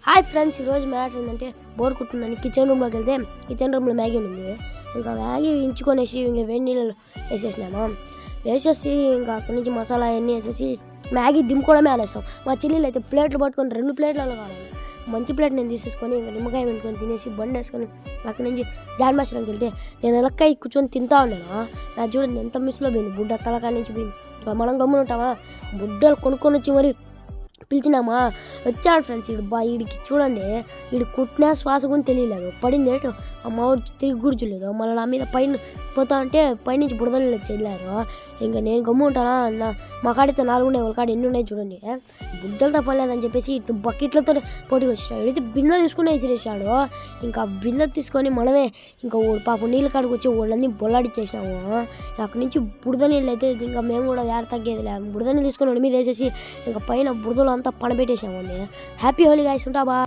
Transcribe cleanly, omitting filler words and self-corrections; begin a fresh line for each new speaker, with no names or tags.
Hi friends, ఈరోజు matter ఏంటంటే bore కుట్టిందని kitchen రూమ్లోకి వెళ్తే కిచెన్ రూమ్లో మ్యాగీ ఉంది. ఇంకా మ్యాగీ ఇంచుకొనేసి ఇంకా వేడి నీళ్ళు వేసేసి ఇంకా అక్కడి నుంచి మసాలా అవన్నీ వేసేసి మ్యాగీ దింపుకోవడమే ఆలేసాం. మా చెల్లెలు అయితే ప్లేట్లు పట్టుకొని 2 ప్లేట్లలో కావాలి. మంచి ప్లేట్ నేను తీసేసుకొని ఇంకా నిమ్మకాయ పెట్టుకొని తినేసి బండి వేసుకొని అక్కడి నుంచి జాన్ మాస్టర్కి వెళ్తే నేను ఎలక్కాయ కూర్చొని తింటా ఉన్నాను. నాకు చూడండి ఎంత మిస్లో పోయింది, బుడ్డ తలకాయ నుంచి పోయింది. మనం గమ్మున ఉంటామా, బుడ్డలు కొనుక్కొని వచ్చి మరి పిలిచినామా వచ్చాడు ఫ్రెండ్స్. వీడికి చూడండి, వీడు కుట్టినా శ్వాస కూడా తెలియలేదు, పడింది ఏటో మా ఊరు తిరిగి కూర్చోలేదు. మళ్ళీ నా మీద పైన పోతా అంటే పైనుంచి బుడదలు చెల్లారు. ఇంకా నేను గమ్ము ఉంటానా, మా కాడితే 4 ఉన్నాయి, వాళ్ళ కాడ ఎన్ని ఉన్నాయి చూడండి. బుడ్డలతో పడలేదని చెప్పేసి బకెట్లతో పోటీకి వచ్చాడు. వీడైతే బిందె తీసుకుని విసిరేసాడు. ఇంకా బిందె తీసుకొని మనమే ఇంకా పాపం నీళ్ళ కాడికి వచ్చి వాళ్ళని బొల్లాడిచ్చేసినాము. అక్కడి నుంచి బుడద నీళ్ళు అయితే ఇంకా మేము కూడా ఏడ తగ్గేదిలే, బుడద నీళ్ళు తీసుకొని వాడి మీద వేసేసి ఇంకా పైన బుడదలు అంతా పనబెట్టేసామండి. హ్యాపీ హోలీ గైస్, ఉంటా బా.